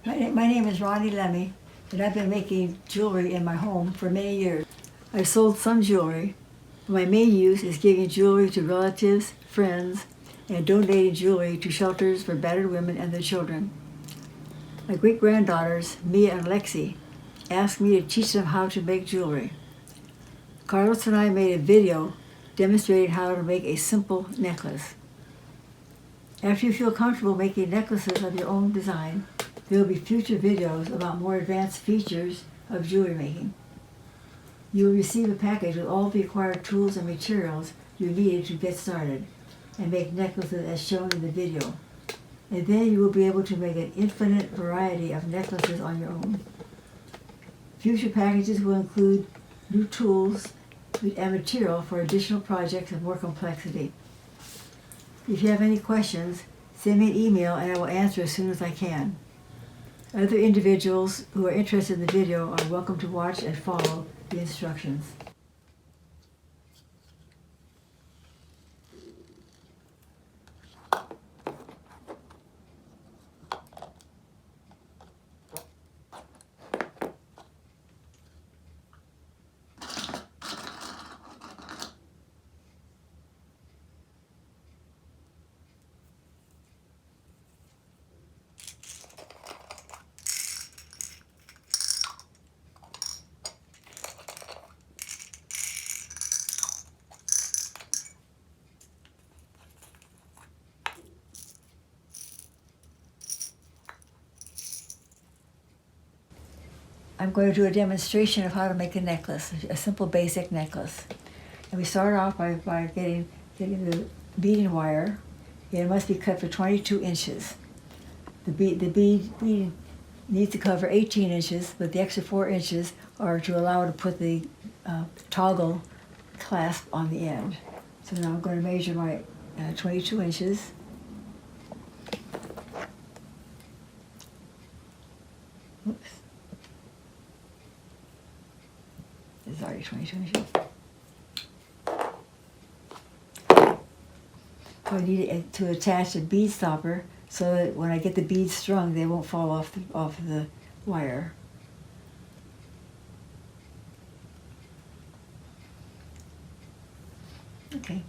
My name is Ronnie Lemmi, and I've been making jewelry in my home for many years. I've sold some jewelry. My main use is giving jewelry to relatives, friends, and donating jewelry to shelters for battered women and their children. My great-granddaughters, Mia and Lexi, asked me to teach them how to make jewelry. Carlos and I made a video demonstrating how to make a simple necklace. After you feel comfortable making necklaces of your own design, there will be future videos about more advanced features of jewelry making. You will receive a package with all the required tools and materials you need to get started and make necklaces as shown in the video. And then you will be able to make an infinite variety of necklaces on your own. Future packages will include new tools and material for additional projects of more complexity. If you have any questions, send me an email and I will answer as soon as I can. Other individuals who are interested in the video are welcome to watch and follow the instructions. I'm going to do a demonstration of how to make a necklace, a simple basic necklace. And we start off by getting the beading wire. It must be cut for 22 inches. The bead needs to cover 18 inches, but the extra 4 inches are to allow to put the toggle clasp on the end. So now I'm going to measure my 22 inches. Oops. It's already 22 inches. So I need to attach a bead stopper so that when I get the beads strung, they won't fall off the wire. Okay.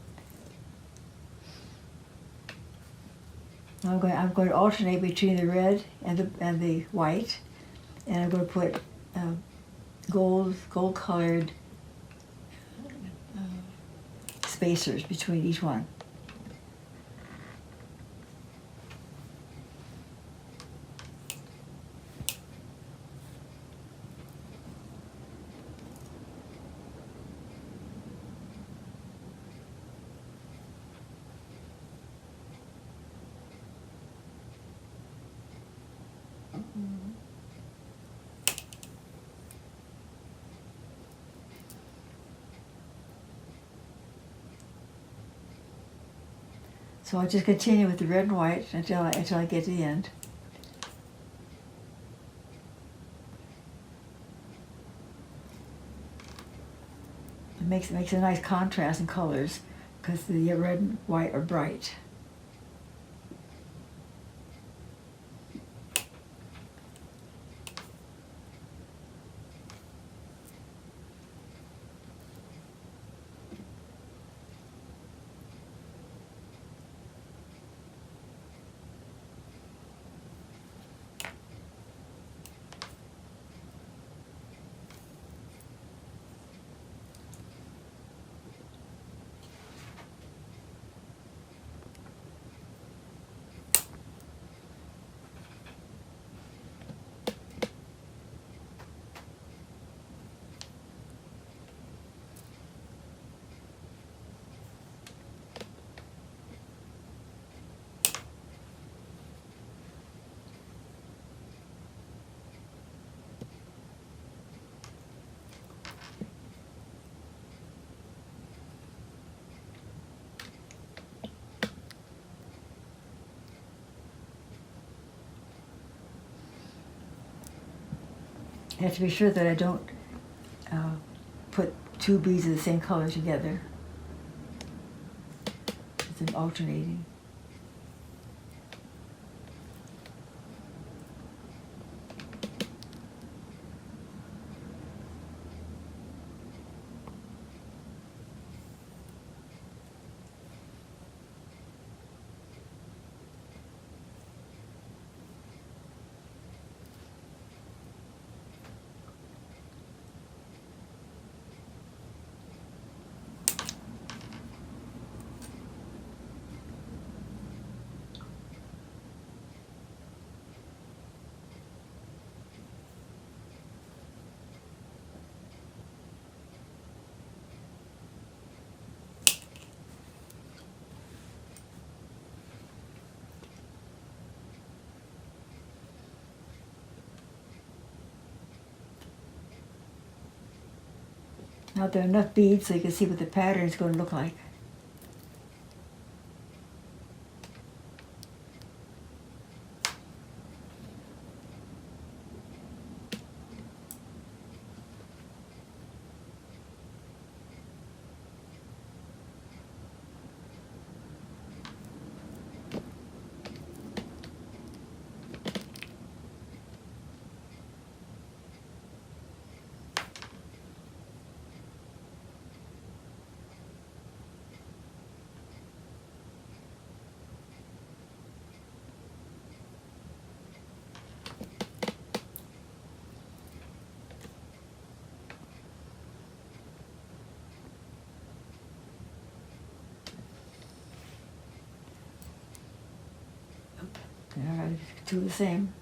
Now I'm going to alternate between the red and the white, and I'm going to put gold colored spacers between each one. So I'll just continue with the red and white until I get to the end. It makes a nice contrast in colors because the red and white are bright. I have to be sure that I don't put two beads of the same color together. It's alternating. Now there are enough beads so you can see what the pattern is going to look like. All right, two the same.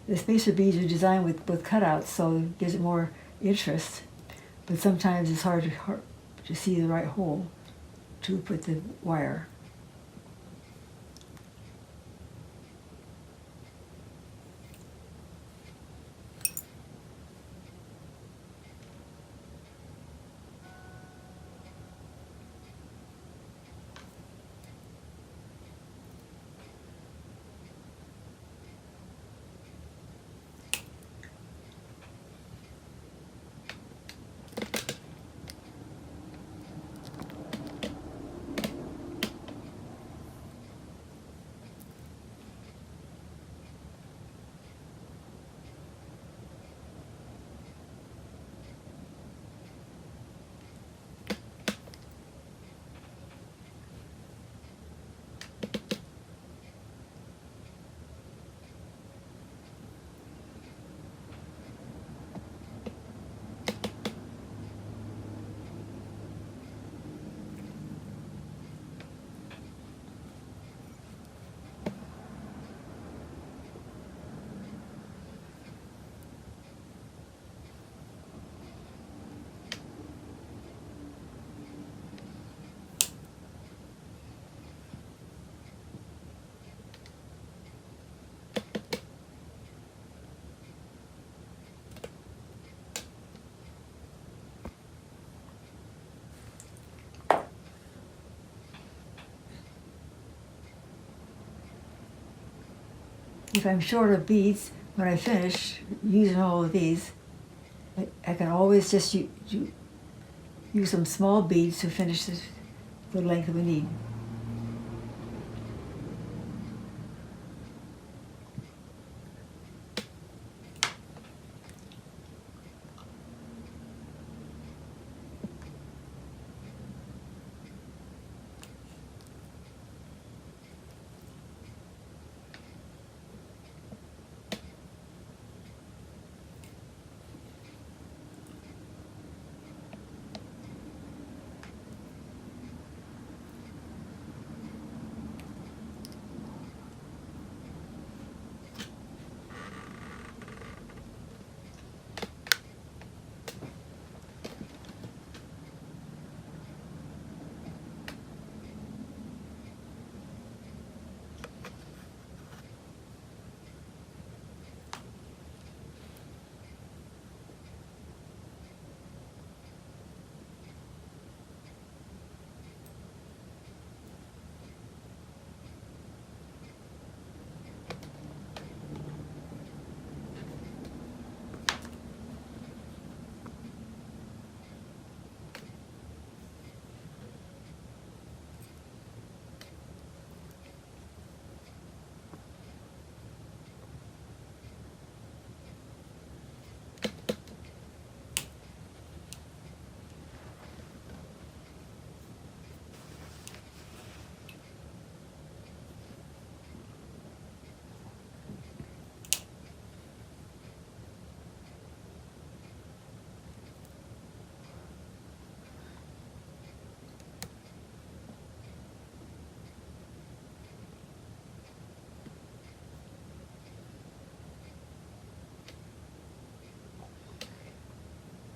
The spacer beads are designed with cutouts, so it gives it more interest. But sometimes it's hard to see the right hole to put the wire. If I'm short of beads, when I finish using all of these, I can always just use some small beads to finish the length we need.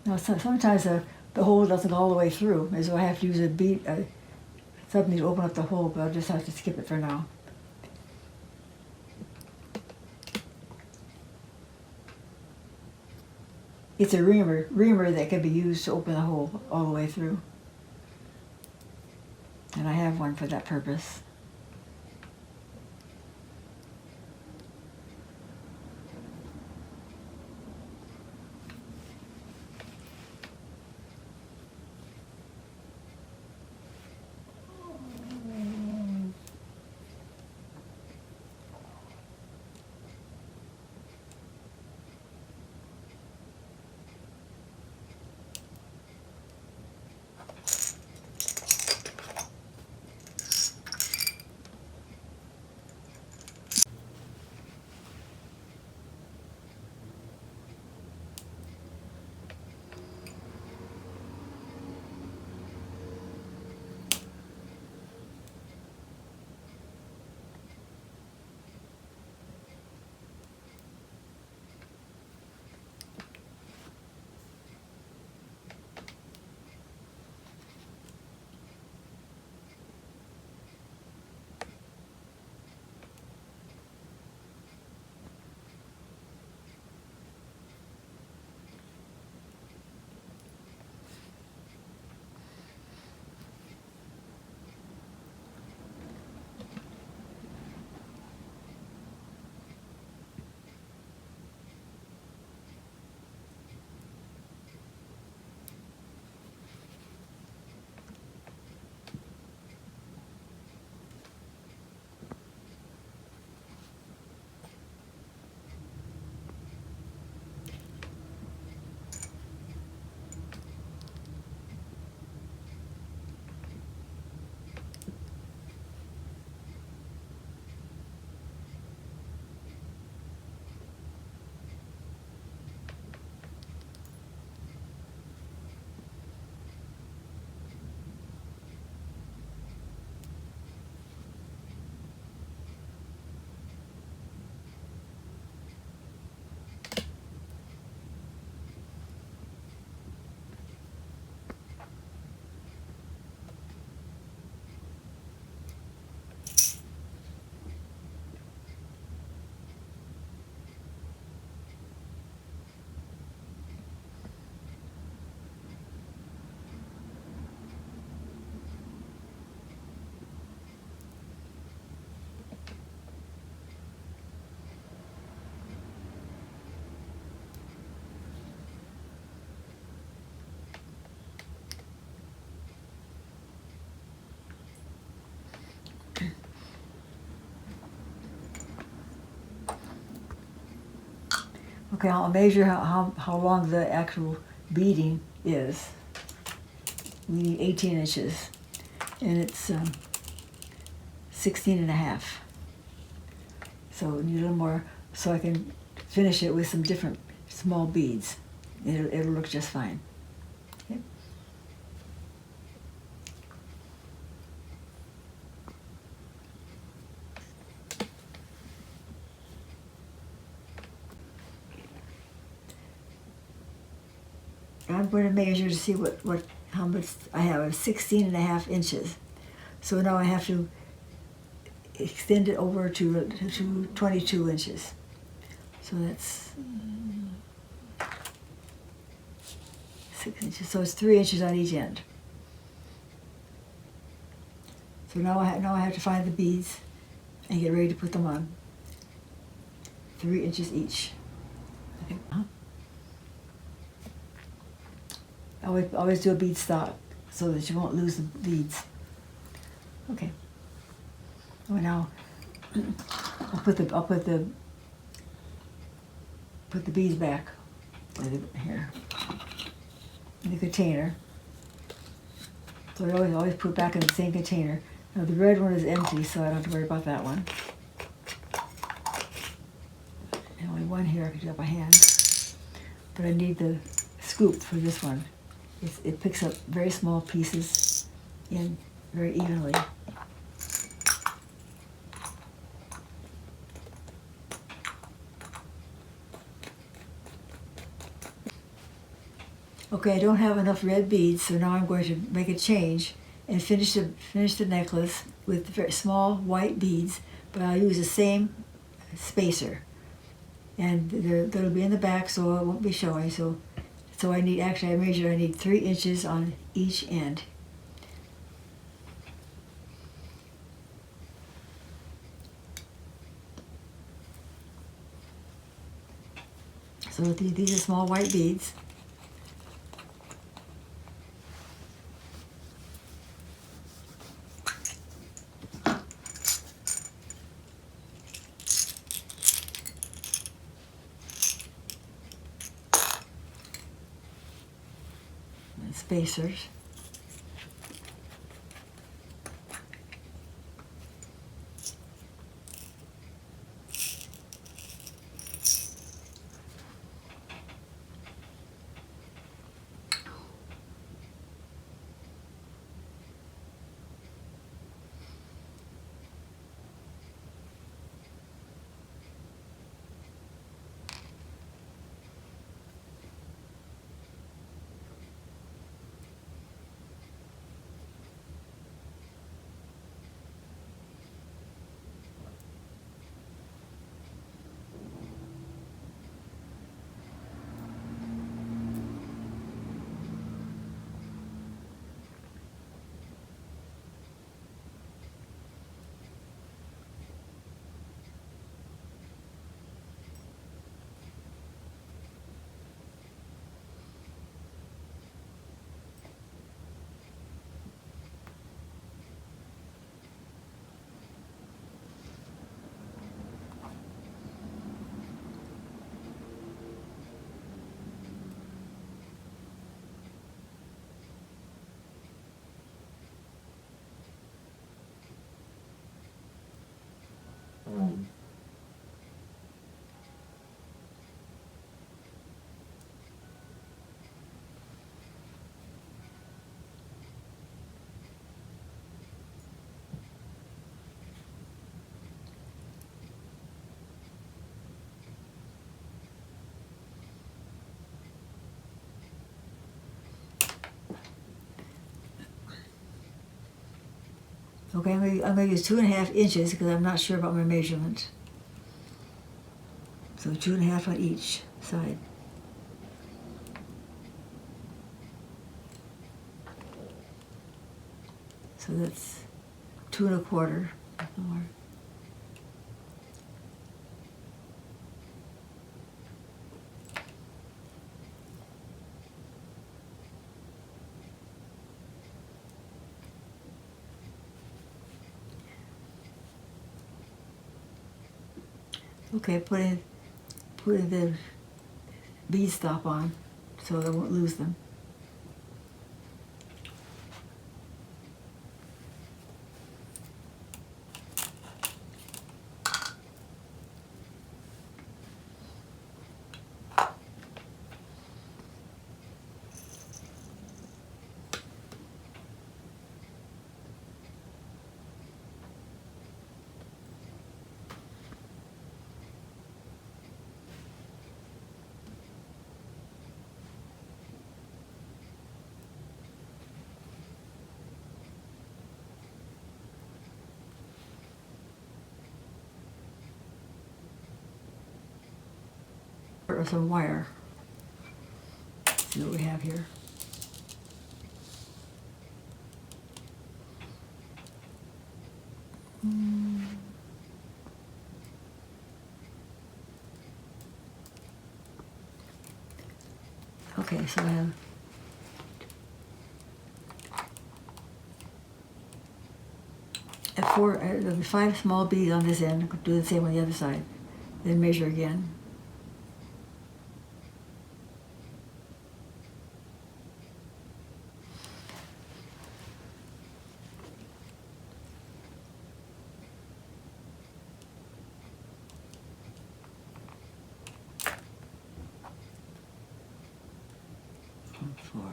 Now, sometimes the hole doesn't go all the way through, and so I have to use a bead, tells me to open up the hole, but I'll just have to skip it for now. It's a reamer that can be used to open the hole all the way through. And I have one for that purpose. Okay, I'll measure how long the actual beading is. We need 18 inches, and it's 16 and a half. So we need a little more so I can finish it with some different small beads. It'll look just fine. Okay. I'm going to measure to see how much I have. I have 16 and a half inches. So now I have to extend it over to 22 inches. So that's 6 inches. So it's 3 inches on each end. So now I have to find the beads and get ready to put them on. 3 inches each. Okay. Always do a bead stock so that you won't lose the beads. Okay. Well, now I'll put the beads back here in the container. So I always put back in the same container. Now the red one is empty, so I don't have to worry about that one. And only one here I can do it by hand. But I need the scoop for this one. It picks up very small pieces in very evenly. Okay, I don't have enough red beads, so now I'm going to make a change and finish the necklace with very small white beads, but I'll use the same spacer. And that'll be in the back, so it won't be showing. So I need, actually I measured, I need 3 inches on each end. So these are small white beads. And spacers. Okay, I'm gonna use 2.5 inches because I'm not sure about my measurement. So 2.5 on each side. So that's 2.25 more. Okay, putting the bead stop on so I won't lose them. Or some wire. Let's see what we have here. Okay, so I have there'll be 5 small beads on this end. Do the same on the other side. Then measure again. Four.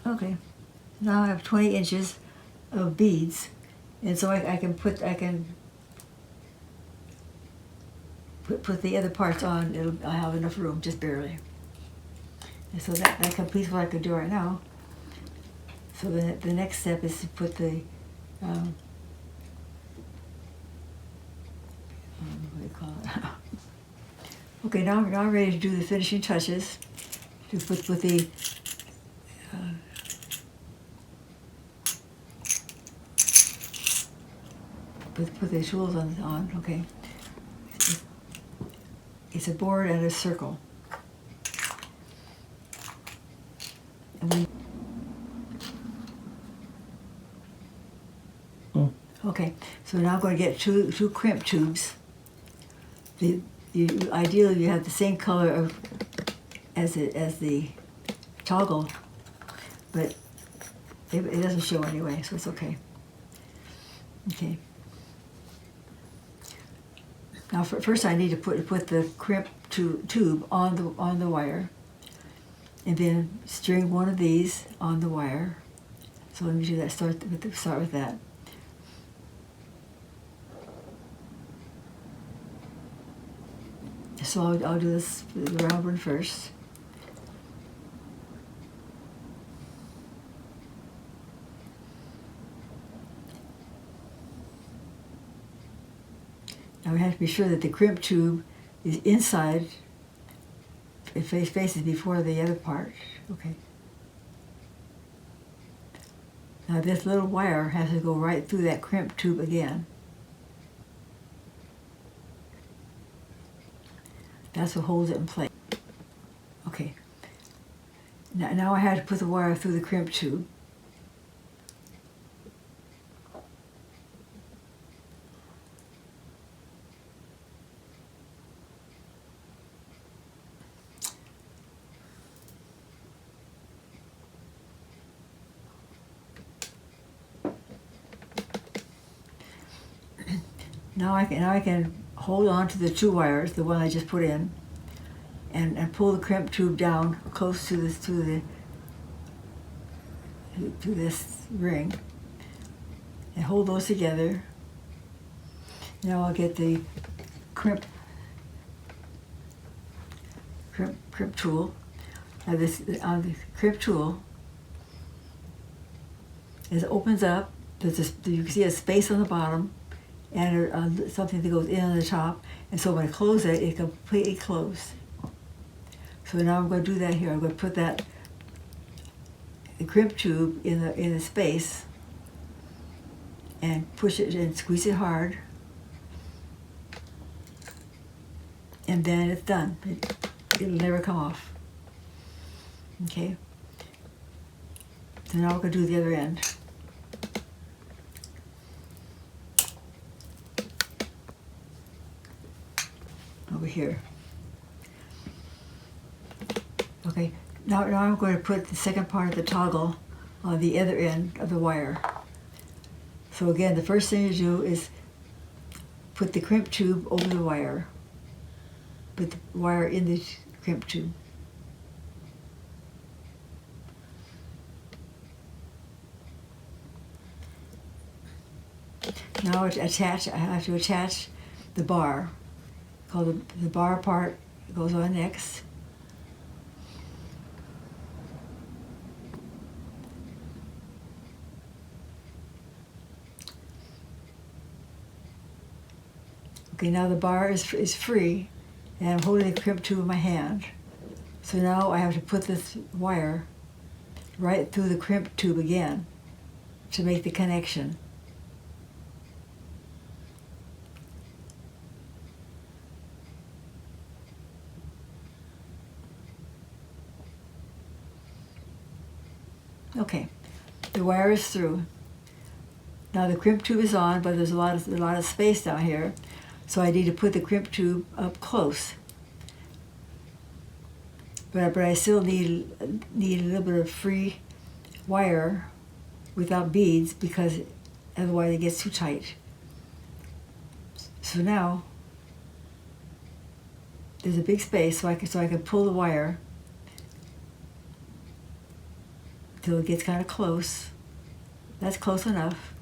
Okay, now I have 20 inches of beads, and so I can put the other parts on. I have enough room, just barely. And so that completes what I could do right now. So the next step is to put the what do you call it? Okay, now I'm ready to do the finishing touches. To put the put the tools on. Okay, it's a board and a circle. And okay, so now I'm going to get two crimp tubes. Ideally, you have the same color as the toggle, but it doesn't show anyway, so it's okay. Okay. Now, first I need to put the crimp tube on the wire, and then string one of these on the wire. So let me do that. Start with that. So I'll do this the round one first. Now we have to be sure that the crimp tube is inside. It faces before the other part. Okay. Now this little wire has to go right through that crimp tube again. That's what holds it in place. Okay. Now I have to put the wire through the crimp tube. Now I can hold on to the two wires, the one I just put in, and pull the crimp tube down close to this ring, and hold those together. Now I'll get the crimp tool. Now on the crimp tool, as it opens up, you can see a space on the bottom and something that goes in on the top, and so when I close it, it completely closed. So now I'm going to do that here. I'm going to put the crimp tube in the space and push it and squeeze it hard, and then it's done. It'll never come off. Okay. So now we're going to do the other end. Over here. Okay, now I'm going to put the second part of the toggle on the other end of the wire. So again, the first thing you do is put the crimp tube over the wire. Put the wire in the crimp tube. Now I have to attach the bar. Called the bar part goes on next. Okay, now the bar is free, and I'm holding the crimp tube in my hand. So now I have to put this wire right through the crimp tube again to make the connection. Okay, the wire is through. Now the crimp tube is on, but there's a lot of space down here, so I need to put the crimp tube up close. But I still need a little bit of free wire without beads, because otherwise it gets too tight. So now there's a big space, so I can pull the wire till it gets kind of close. That's close enough.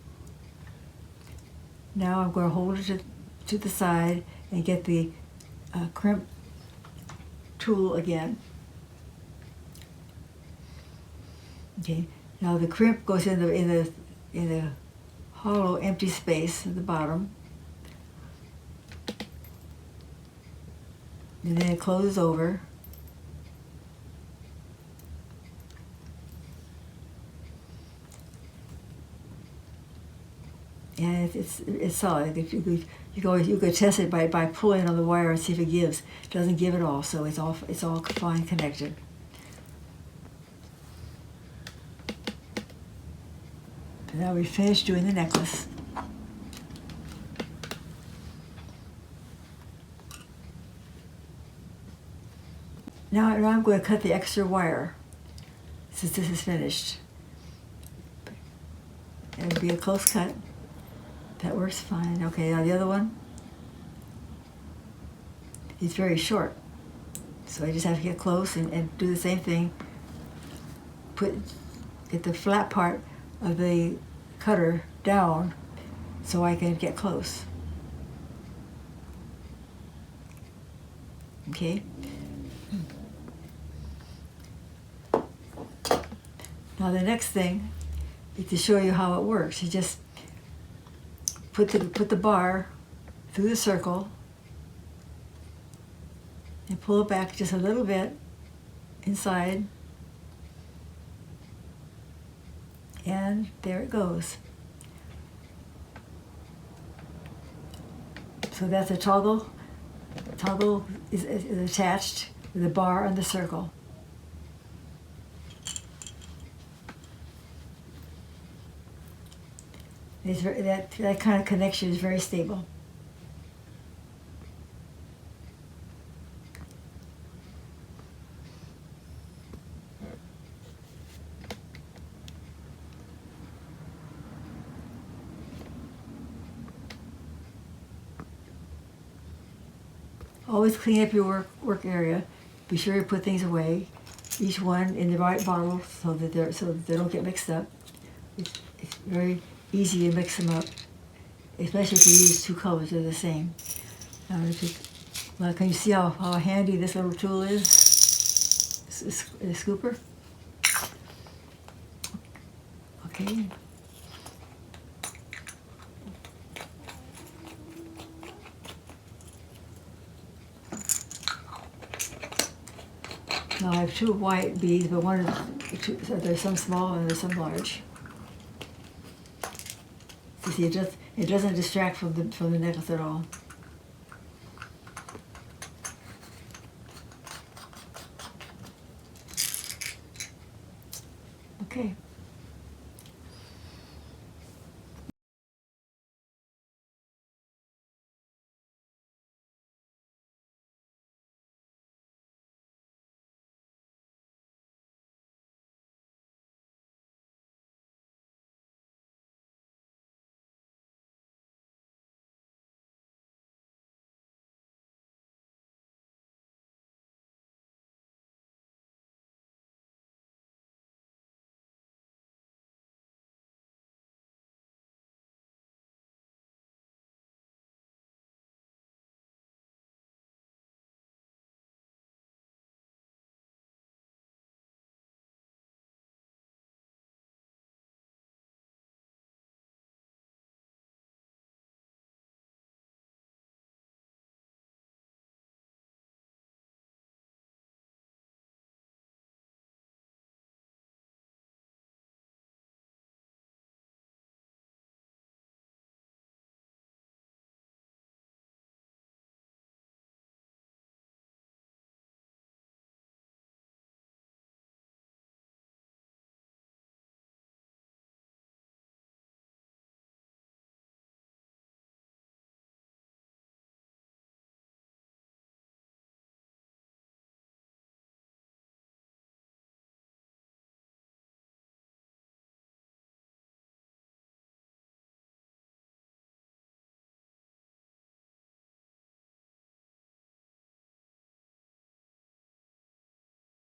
Now I'm going to hold it to the side and get the crimp tool again. Okay. Now the crimp goes in the hollow empty space at the bottom, and then it closes over. And it's solid. If you could test it by pulling on the wire and see if it gives. It doesn't give at all, so it's all fine connected. And now we finished doing the necklace. Now I'm going to cut the extra wire since this is finished. It'll be a close cut. That works fine. Okay, now the other one is very short. So I just have to get close and do the same thing. Get the flat part of the cutter down so I can get close. Okay? Now the next thing is to show you how it works. You just put the bar through the circle and pull it back just a little bit inside, and there it goes. So that's a toggle. Toggle is attached with the bar on the circle. That kind of connection is very stable. Always clean up your work area. Be sure to put things away, each one in the right bottle so that they don't get mixed up. It's very easy to mix them up, especially if you use two colors that are the same. Now, can you see how handy this little tool is? The scooper. Okay. Now I have two white beads, but so there's some small and there's some large. You see, it doesn't distract from the necklace at all. Okay.